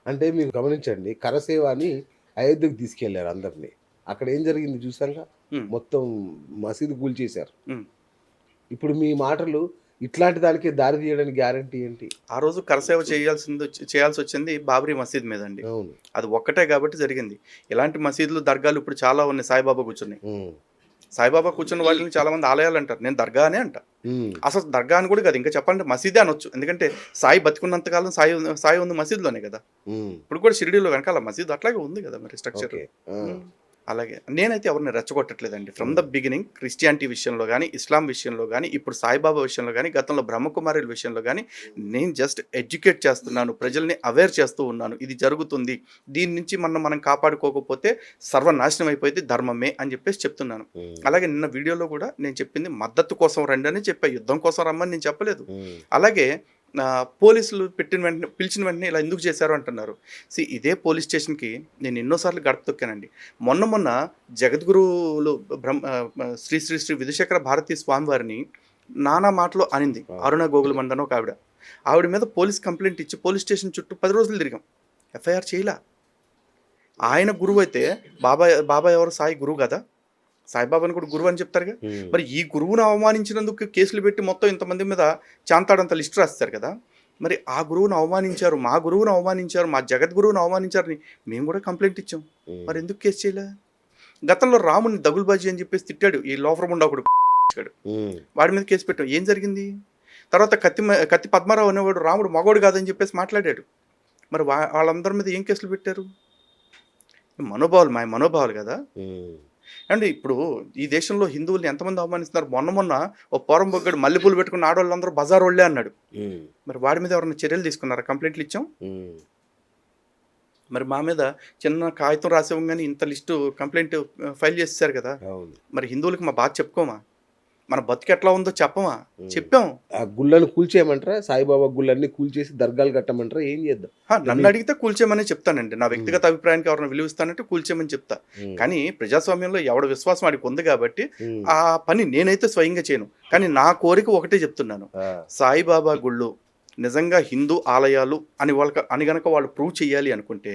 అంటే మీరు గమనించండి, కరసేవ అని అయోధ్యకు తీసుకెళ్లారు అందరిని. అక్కడ ఏం జరిగింది చూసారుగా? హ్మ్. మొత్తం మసీదు కూల్చేశారు. హ్మ్. ఇప్పుడు మీ మాటలు ఇట్లాంటి దానికే దారి తీయడానికి గ్యారంటీ ఏంటి? ఆ రోజు కరసేవ చేయాల్సొచ్చింది బాబ్రీ మసీద్ మీదండి. అవును. అది ఒక్కటే గాబట్టి జరిగింది. ఇలాంటి మసీదులు, దర్గాలు ఇప్పుడు చాలా ఉన్నాయి. సాయిబాబా కూర్చున్నాయి. హ్మ్. సాయిబాబా కూర్చున్న వాటిని చాలామంది ఆలయాలంటారు. నేను దర్గా అనే అంటా. హ్మ్. అసలు దర్గా అని కూడా కాదు. ఇంకా చెప్పాలంటే మసీదే అనొచ్చు. ఎందుకంటే సాయి బతికున్నంత కాలం సాయి ఉంది మసీదులోనే గదా! హ్మ్. ఇప్పుడు కూడా షిరిడీలో వెనకాల మసీదు అట్లాగే ఉంది గదా! మరి స్ట్రక్చరు. ఓకే. ఆ! హ్మ్. అలాగే. నేనైతే ఎవరిని రెచ్చగొట్టట్లేదండి. ఫ్రమ్ ద హ్మ్. బిగినింగ్ క్రిస్టియానిటీ విషయంలో గాని, ఇస్లాం విషయంలో గాని, ఇప్పుడు సాయిబాబా విషయంలో గాని, గతంలో బ్రహ్మకుమారుల విషయంలో గాని, నేను జస్ట్ ఎడ్యుకేట్ చేస్తున్నాను. ప్రజల్ని అవేర్ చేస్తూ ఉన్నాను. ఇది జరుగుతుంది. దీని నుంచి మనం కాపాడుకోకపోతే సర్వనాశనం అయిపోయేది ధర్మమే అని చెప్పేసి చెప్తున్నాను. హ్మ్. అలాగే నిన్న వీడియోలో కూడా నేను చెప్పింది మద్దతు కోసం రండని చెప్పా. యుద్ధం కోసం రమ్మని నేను చెప్పలేదు. హ్మ్. అలాగే పోలీసులు పిలిచిన వెంటనే ఇలా ఎందుకు చేశారు అంటున్నారు. ఇదే పోలీస్ స్టేషన్‌కి నేను ఎన్నో సార్లు గడప తొక్కానండి. మొన్న జగద్గురువులు శ్రీ శ్రీ శ్రీ విధుశేఖర భారతీ స్వామి వారిని నానా మాటలు అనింది. అవును. అరుణ గోగులమండ అని ఒక ఆవిడ. ఆవిడ మీద పోలీస్ కంప్లెయింట్ ఇచ్చి పోలీస్ స్టేషన్ చుట్టూ 10 రోజులు తిరిగాం. ఎఫ్ఐఆర్ చేయలా. ఆయన గురువైతే బాబా ఎవరు? సాయి గురువు గదా! సాయిబాబాని కూడా గురువు అని చెప్తారుగా. హ్మ్. మరి ఈ గురువుని అవమానించినందుకు కేసులు పెట్టి మొత్తం ఇంతమంది మీద చాంతాడంత లిస్ట్ రాస్తారు కదా! మరి ఆ గురువుని అవమానించారు, మా గురువుని అవమానించారు, మా జగద్గురువుని అవమానించారని మేము కూడా కంప్లెయింట్ ఇచ్చాం. హ్మ్. మరెందుకు కేసు చేయలే? గతంలో రాముడిని దగులుబాజీ అని చెప్పేసి తిట్టాడు. ఈ లోఫరముండా ఒకడు హ్మ్. వాడి మీద కేసు పెట్టాం. ఏం జరిగింది? తర్వాత కత్తి పద్మారావు అనేవాడు రాముడు మగోడు కాదని చెప్పేసి మాట్లాడాడు. మరి వాళ్ళందరి మీద ఏం కేసులు పెట్టారు? మనోభావాలు మా మనోభావాలు కదా! హ్మ్. అండి ఇప్పుడు ఈ దేశంలో హిందువుల్ని ఎంతమంది అవమానిస్తున్నారు? మొన్న ఓ పోరంబోగ్గాడు మల్లెపూలు పెట్టుకున్న ఆడోళ్ళందరూ బజారోళ్ళే అన్నాడు. హ్మ్. మరి వాడి మీద ఎవరైనా చర్యలు తీసుకున్నారా? కంప్లెయింట్లు ఇచ్చాం. హ్మ్. మరి మా మీద చిన్న కాగితం రాసివ్వంగానే ఇంత లిస్టు కంప్లెయింట్ ఫైల్ చేసేసారు కదా! అవును. మరి హిందువులకి మా బాధ చెప్పుకోమా? మన బతుకు ఎట్లా ఉందో చెప్పమా? హ్మ్. చెప్పాం. ఆ గుళ్ళను కూల్చేయమంటారా? సాయిబాబా గుళ్ళన్నీ కూల్చేసి దర్గాలు కట్టమంటారా? ఏం చేద్దాం? మీ నన్నడిగితే కూల్చేయమనే చెప్తానండి. నా హ్మ్. వ్యక్తిగత అభిప్రాయానికి ఎవరైనా విలువ ఇస్తానంటే కూల్చేయమని చెప్తా. హ్మ్. కానీ ప్రజాస్వామ్యంలో ఎవడి విశ్వాసం ఆడికి ఉంది కాబట్టి హ్మ్. ఆ పని నేనైతే స్వయంగా చేయను. కానీ నా కోరిక ఒకటే చెప్తున్నాను. ఆ! సాయిబాబా గుళ్ళు నిజంగా హిందూ ఆలయాలు అని గనక వాళ్ళు ప్రూవ్ చేయాలి అనుకుంటే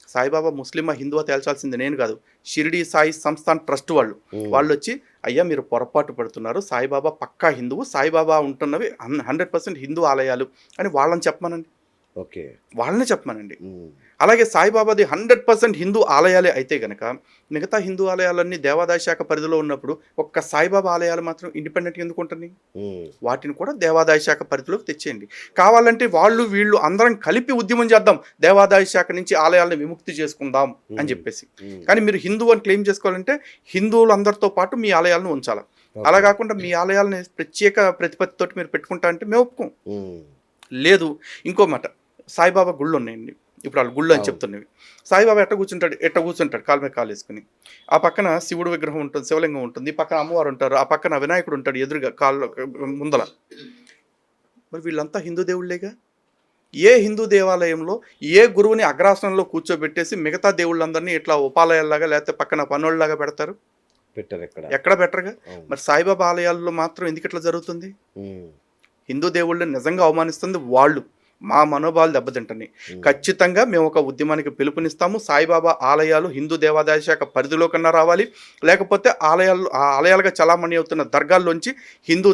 సాయిబాబా ముస్లిమా, హిందువా తేల్చాల్సింది నేను కాదు. షిరిడీ సాయి సంస్థాన్ ట్రస్ట్ వాళ్ళు. హ్మ్. వాళ్ళొచ్చి అయ్యా మీరు పొరపాటు పడుతున్నారు. సాయిబాబా పక్కా హిందువు. సాయిబాబా ఉంటున్నవి 100% హిందూ ఆలయాలు అని వాళ్ళని చెప్పమనండి. ఓకే. వాళ్ళనే చెప్పమనండి. హ్మ్. అలాగే సాయిబాబాది 100% హిందూ ఆలయాలే అయితే గనక, మిగతా హిందూ ఆలయాలన్నీ దేవాదాయ శాఖ పరిధిలో ఉన్నప్పుడు, ఒక్క సాయిబాబా ఆలయాలు మాత్రం ఇండిపెండెంట్‌గా ఎందుకుంటున్నాయి? హ్మ్. వాటిని కూడా దేవాదాయ శాఖ పరిధిలోకి తెచ్చేయండి. కావాలంటే వాళ్ళు, వీళ్ళు అందరం కలిపి ఉద్యమం చేద్దాం. దేవాదాయ శాఖ నుంచి ఆలయాలను విముక్తి చేసుకుందాం అని హ్మ్. జెప్పేసి. హ్మ్. కానీ మీరు హిందువు అని క్లెయిమ్ చేసుకోవాలంటే, హిందువులందరితో పాటు మీ ఆలయాలను ఉంచాల. అలా ఓకే. గాకుండా మీ ఆలయాలని ప్రత్యేక ప్రతిపత్తితోటి మీరు పెట్టుకుంటా అంటే మేము ఒప్పుకోం. హ్మ్. లేదు. ఇంకో మాట సాయిబాబా గుళ్ళున్నాయండి. ఇప్పుడు ఆళ్ళు గుళ్ళు అని అవును. చెప్తున్నవి. సాయిబాబా ఎట్ట కూర్చుంటాడు కాళ్ళ మీద కాలేసుకొని. ఆ పక్కన శివుడు విగ్రహం ఉంటుంది. శివలింగం ఉంటుంది. ఈ పక్కన అమ్మవారు ఉంటారు. ఆ పక్కన వినాయకుడు ఉంటాడు ఎదురుగా ముందల. మరి వీళ్ళంతా హిందూ దేవుళ్ళేగా. ఏ హిందూ దేవాలయంలో ఏ గురువుని అగ్రాసనంలో కూర్చోబెట్టేసి మిగతా దేవుళ్ళందరినీ ఇట్లా ఉపాలయాల్లాగా లేకపోతే పక్కన పనోళ్ళలాగా పెడతారు? పెట్టరెక్కడ. ఎక్కడ బెటర్‌గా. అవును. మరి సాయిబాబా ఆలయాల్లో మాత్రం ఎందుకిట్లా జరుగుతుంది? హ్మ్. హిందూ దేవుళ్ళని నిజంగా అవమానిస్తుంది వాళ్ళు. మా మనోభావాలు దెబ్బతింటున్నాయి. హ్మ్. ఖచ్చితంగా మేము ఒక ఉద్యమానికి పిలుపునిస్తాము. సాయిబాబా ఆలయాలు హిందూ దేవాదాయ శాఖ పరిధిలో కన్నా రావాలి. లేకపోతే ఆలయాలుగా చలామణి అవుతున్న దర్గాల్లోంచి హిందూ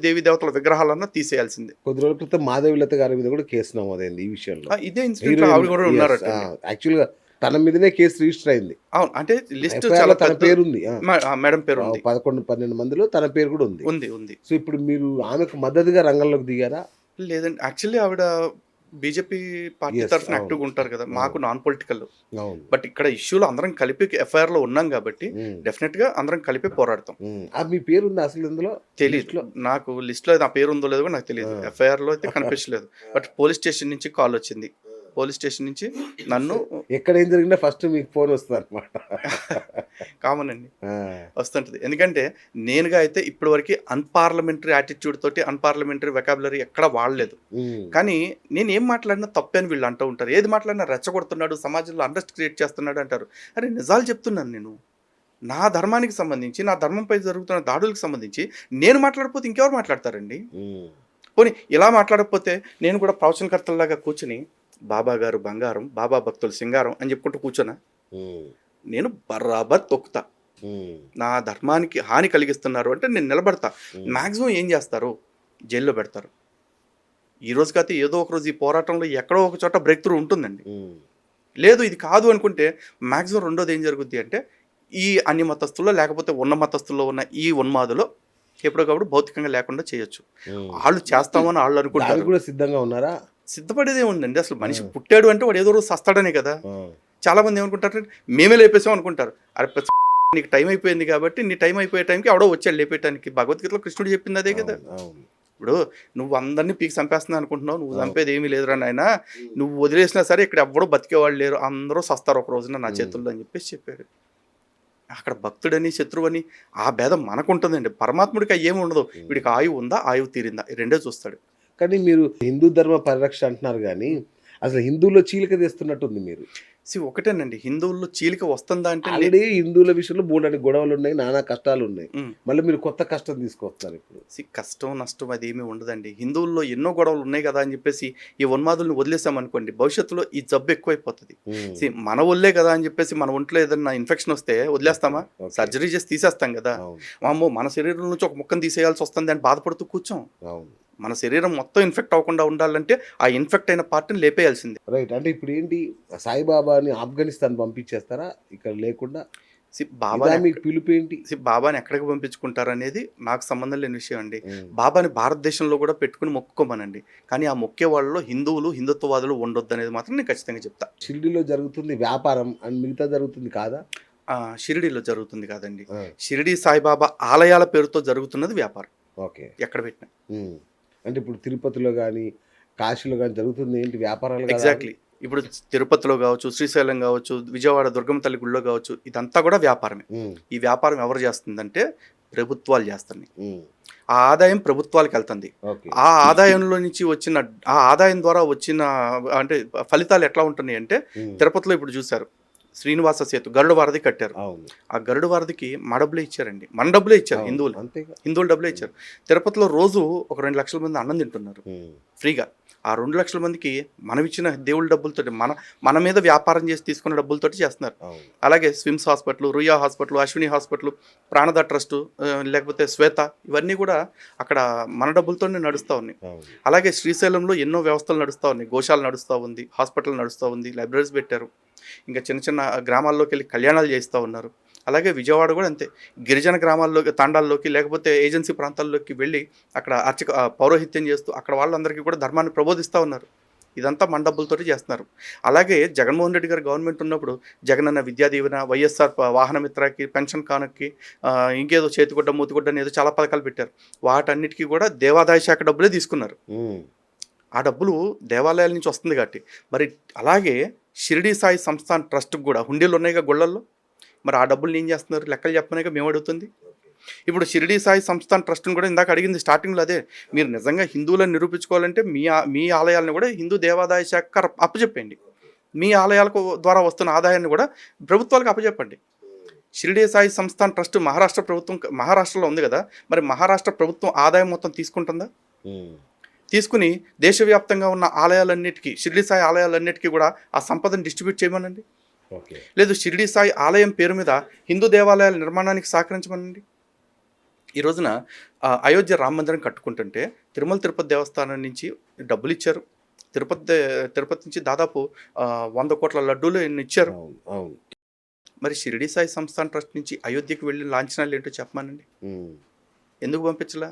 దేవీ దేవతల విగ్రహాలన్నా తీసేయాల్సిందే. కొద్ది రోజుల క్రితం మాధవీలత గారి మీద కూడా కేసు నమోదైంది ఈ విషయంలో. ఇదే ఇన్సిడెంట్‌లో హీరోయిన్ ఆవిడ గూడా యెస్. ఆ! ఉన్నారటండి. యాక్చువల్‌గా తన మీదనే కేసు రిజిస్టర్ అయింది. అవును. అంటే లిస్ట్ ఎఫ్ఐఆర్‌లో చాలా తన పెద్ద పేరుంది. ఆ! మేడం పేరుంది. 11, 12 మందిలో తన పేరు కూడా ఉంది. ఉంది. సో, ఇప్పుడు మీరు ఆమెకు మద్దతుగా రంగంలోకి దిగారా? లేదండి. యాక్చువల్లీ ఆవిడ బీజేపీ పార్టీ యెస్. తరఫున అవును. యాక్టివ్‌గా ఉంటారు కదా! మాకు అవును. Non political. అవును. బట్ ఇక్కడ ఇష్యూలో అందరం కలిపి ఎఫ్ఐఆర్‌లో ఉన్నాం గాబట్టి, హ్మ్. డెఫినిట్‌గా అందరం కలిపే పోరాడతాం. హ్మ్. మీ పేరుందా అసలు ఇందులో? తెలీదు. లిస్ట్‌లో? నాకు లిస్ట్‌లో నా పేరు ఉందో లేదో కూడా నాకు ఆ! తెలీదు. ఎఫ్ఐఆర్‌లో అయితే కనిపించలేదు. బట్ పోలీస్ స్టేషన్ నుంచి కాలొచ్చింది. పోలీస్ స్టేషన్ నుంచి సో, నన్ను ఎక్కడ ఏం జరిగినా ఫస్ట్ మీకు ఫోన్ వస్తదనమాట. కామన్ అండి. ఆ! వస్తుంటది. ఎందుకంటే నేనుగా అయితే ఇప్పటి వరకి అన్‌పార్లమెంటరీ యాటిట్యూడ్ తోటి అన్‌పార్లమెంటరీ వొకాబులరీ ఎక్కడ వాడలేదు. హ్మ్. కానీ నేనేం మాట్లాడినా తప్పే అని వీళ్ళు అంటూ ఉంటారు. ఏది మాట్లాడినా రెచ్చగొడుతున్నాడు, సమాజంలో అన్రెస్ట్ క్రియేట్ చేస్తున్నాడు అంటారు. అరే నిజాలు చెప్తున్నాను నేను. నా ధర్మానికి సంబంధించి, నా ధర్మంపై జరుగుతున్న దాడులకు సంబంధించి నేను మాట్లాడకపోతే ఇంకెవరు మాట్లాడతారండి? హ్మ్. పోనీ ఇలా మాట్లాడకపోతే నేను కూడా ప్రవచనకర్తల్లాగా కూర్చొని బాబా గారు బంగారం, బాబా భక్తులు సింగారం అని చెప్పుకుంటూ కూర్చోనా? ఉమ్, నేను బరాబర్ తొక్కుతా. ఉమ్, నా ధర్మానికి హాని కలిగిస్తున్నారు అంటే నేను నిలబడతా. ఉమ్, మ్యాక్సిమం ఏం చేస్తారు? జైల్లో పెడతారు. ఈ రోజు కాకపోతే ఏదో ఒక రోజు ఈ పోరాటంలో ఎక్కడో ఒక చోట బ్రేక్ త్రూ ఉంటుందండి. ఉమ్, లేదు ఇది కాదు అనుకుంటే మ్యాక్సిమం రెండోది ఏం జరుగుద్ది అంటే ఈ అన్ని మతస్థుల్లో లేకపోతే ఉన్న మతస్థుల్లో ఉన్న ఈ ఉన్మాదులో ఎప్పటికప్పుడు భౌతికంగా లేకుండా చేయొచ్చు. ఉమ్. వాళ్ళు చేస్తామని వాళ్ళు దానికి అనుకుంటారు. కూడా సిద్ధంగా ఉన్నారా? సిద్ధపడేదే ఉందండి. అసలు మనిషి పుట్టాడు అంటే వాడు ఏదో రోజు సస్తాడనే కదా. ఆ, చాలా మంది ఏమనుకుంటారు, మేమే లేపేసాం అనుకుంటారు. అరే నీకు టైం అయిపోయింది కాబట్టి నీ టైం అయిపోయే టైంకి ఎవడో వచ్చాడు లేపేయటానికి. భగవద్గీతలో కృష్ణుడు చెప్పింది అదే కదా. అవును, అవును. ఇప్పుడు నువ్వు అందరినీ పీకి చంపేస్తున్నావు అనుకుంటున్నావు, నువ్వు చంపేది ఏమీ లేదురా నాయన, నువ్వు వదిలేసినా సరే ఇక్కడ ఎవ్వడూ బతికేవాళ్ళు లేరు, అందరూ సస్తారు ఒక రోజున నా చేతుల్లో అని చెప్పేసి చెప్పాడు. అక్కడ భక్తుడని శత్రువని ఆ భేదం మనకుంటుందండి. పరమాత్ముడికి ఏమి ఉండదు. వీడికి ఆయువు ఉందా, ఆయువు తీరిందా, ఈ రెండే చూస్తాడు. కానీ మీరు హిందూ ధర్మ పరిరక్షణ అంటున్నారు కానీ అసలు హిందువుల్లో చీలిక తెస్తున్నట్టుంది మీరు. ఒకటేనండి, హిందువుల్లో చీలిక వస్తుందా అంటే ఆల్రెడీ హిందువుల విషయంలో బోల్డని గొడవలు ఉన్నాయి, నానా కష్టాలు ఉన్నాయి. ఉమ్. మళ్ళీ మీరు కొత్త కష్టం తీసుకొస్తారు ఇప్పుడు. కష్టం నష్టం అది ఏమీ ఉండదండి. హిందువుల్లో ఎన్నో గొడవలు ఉన్నాయి కదా అని చెప్పేసి ఈ ఉన్మాదుల్ని వదిలేసామనుకోండి, భవిష్యత్తులో ఈ జబ్బు ఎక్కువైపోతుంది. ఉమ్, మన ఒళ్ళే కదా అని చెప్పేసి మన ఒంట్లో ఏదైనా ఇన్ఫెక్షన్ వస్తే వదిలేస్తామా? ఓకే. సర్జరీ చేసి తీసేస్తాం కదా. అవును, వామ్మో మన శరీరం నుంచి ఒక ముక్కను తీసేయాల్సి వస్తుంది అని బాధపడుతూ కూర్చోం. అవును. మన శరీరం మొత్తం ఇన్ఫెక్ట్ అవ్వకుండా ఉండాలంటే ఆ ఇన్ఫెక్ట్ అయిన పార్ట్ని లేపేయాల్సిందే. రైట్. అంటే ఇప్పుడు ఏంటి, సాయిబాబాని ఆఫ్ఘనిస్తాన్ పంపించేస్తారా ఇక్కడ లేకుండా? ఇదా మీకు పిలుపు ఏంటి? బాబాని ఎక్కడికి పంపించుకుంటారు అనేది నాకు సంబంధం లేని విషయం అండి. ఉమ్, బాబాని భారతదేశంలో కూడా పెట్టుకుని మొక్కుకోమనండి. కానీ ఆ మొక్కే వాళ్ళలో హిందువులు హిందుత్వవాదులు ఉండొద్దు అనేది మాత్రం నేను ఖచ్చితంగా చెప్తా. షిరిడీలో జరుగుతుంది వ్యాపారం అని మిగతా జరుగుతుంది కాదా? షిరిడీలో జరుగుతుంది కాదండి. ఆ, షిరిడీ సాయిబాబా ఆలయాల పేరుతో జరుగుతున్నది వ్యాపారం. ఓకే. ఎక్కడ పెట్టినా ఉమ్. అంటే ఇప్పుడు తిరుపతిలో కానీ కాశీలో కానీ జరుగుతుంది ఏంటి, వ్యాపారాలు కదా? ఎగ్జాక్ట్లీ. ఇప్పుడు తిరుపతిలో కావచ్చు, శ్రీశైలం కావచ్చు, విజయవాడ దుర్గమ్మ తల్లి గుళ్ళో కావచ్చు, ఇదంతా కూడా వ్యాపారమే. ఉమ్, ఈ వ్యాపారం ఎవరు చేస్తుందంటే ప్రభుత్వాలు చేస్తున్నాయి. ఉమ్, ఆ ఆదాయం ప్రభుత్వాలకు వెళ్తుంది. ఓకే. ఆ ఆదాయంలో నుంచి వచ్చిన ఆ ఆదాయం ద్వారా వచ్చిన అంటే ఫలితాలు ఎట్లా ఉంటున్నాయి అంటే ఉమ్, తిరుపతిలో ఇప్పుడు చూశారు శ్రీనివాస సేతు గరుడ వారధి కట్టారు. అవును, ఆ గరుడ వారధికి మా డబ్బులే ఇచ్చారండి, మన డబ్బులే ఇచ్చారు. అవును, హిందువులు అంతేగా. హిందువులు డబ్బులే ఇచ్చారు. తిరుపతిలో రోజు ఒక 2 లక్షల మంది అన్నం తింటున్నారు ఉమ్, ఫ్రీగా. ఆ 2 లక్షల మందికి మనం ఇచ్చిన దేవుళ్ళ డబ్బులతో మన మీద వ్యాపారం చేసి తీసుకున్న డబ్బులతో చేస్తున్నారు. అవును, అలాగే SVIMS hospital, Ruia hospital, Ashwini hospital, Pranada trust, లేకపోతే శ్వేత, ఇవన్నీ కూడా అక్కడ మన డబ్బులతోనే నడుస్తూ ఉన్నాయి. అవును. అలాగే శ్రీశైలంలో ఎన్నో వ్యవస్థలు నడుస్తూ ఉన్నాయి. గోశాల నడుస్తూ ఉంది, హాస్పిటల్ నడుస్తూ ఉంది, లైబ్రరీస్ పెట్టారు. ఇంకా చిన్న చిన్న గ్రామాల్లోకి వెళ్ళి కళ్యాణాలు చేస్తూ ఉన్నారు. అలాగే విజయవాడ కూడా అంతే. గిరిజన గ్రామాల్లోకి, తాండాల్లోకి, లేకపోతే ఏజెన్సీ ప్రాంతాల్లోకి వెళ్ళి అక్కడ పౌరోహిత్యం చేస్తూ అక్కడ వాళ్ళందరికీ కూడా ధర్మాన్ని ప్రబోధిస్తూ ఉన్నారు. ఇదంతా మన డబ్బులతోటి చేస్తున్నారు. అలాగే జగన్మోహన్ రెడ్డి గారు గవర్నమెంట్ ఉన్నప్పుడు జగనన్న విద్యా దీవెన, వైఎస్ఆర్ వాహన మిత్రకి, పెన్షన్ కానుకకి, ఇంకేదో చేతిగుడ్డ మూతిగుడ్డ అని ఏదో చాలా పథకాలు పెట్టారు. వాటన్నిటికీ కూడా దేవాదాయ శాఖ డబ్బులే తీసుకున్నారు. ఉమ్, ఆ డబ్బులు దేవాలయాల నుంచి వస్తుంది కాబట్టి. మరి అలాగే షిరిడీ సాయి సంస్థాన్ ట్రస్ట్కి కూడా హుండీలు ఉన్నాయిగా గుళ్ళల్లో. మరి ఆ డబ్బులు ఏం చేస్తున్నారు? లెక్కలు చెప్పనేగా మేము అడుగుతుంది. ఇప్పుడు షిరిడీ సాయి సంస్థాన్ ట్రస్ట్ని కూడా ఇందాక అడిగింది స్టార్టింగ్లో అదే. మీరు నిజంగా హిందువులను నిరూపించుకోవాలంటే మీ ఆలయాలను కూడా హిందూ దేవాదాయ శాఖ అప్పచెప్పండి. మీ ఆలయాలకు ద్వారా వస్తున్న ఆదాయాన్ని కూడా ప్రభుత్వాలకు అప్పచెప్పండి. షిరిడీ సాయి సంస్థాన్ ట్రస్ట్ మహారాష్ట్ర ప్రభుత్వం, మహారాష్ట్రలో ఉంది కదా, మరి మహారాష్ట్ర ప్రభుత్వం ఆదాయం మొత్తం తీసుకుంటుందా? ఉమ్, తీసుకుని దేశవ్యాప్తంగా ఉన్న ఆలయాలన్నిటికీ, షిరిడీ సాయి ఆలయాలన్నిటికీ కూడా ఆ సంపదను డిస్ట్రిబ్యూట్ చేయమనండి. ఓకే. లేదు షిరిడీ సాయి ఆలయం పేరు మీద హిందూ దేవాలయాల నిర్మాణానికి సహకరించమనండి. ఈ రోజున అయోధ్య రామ మందిరం కట్టుకుంటుంటే తిరుమల తిరుపతి దేవస్థానం నుంచి డబ్బులు ఇచ్చారు. తిరుపతి నుంచి దాదాపు 100 కోట్ల లడ్డూలు ఇచ్చారు. అవును, అవును. మరి షిరిడీ సాయి సంస్థాన్ ట్రస్ట్ నుంచి అయోధ్యకి వెళ్ళి లాంఛనాలు ఏంటో చెప్పమనండి. ఉమ్, ఎందుకు పంపించలా?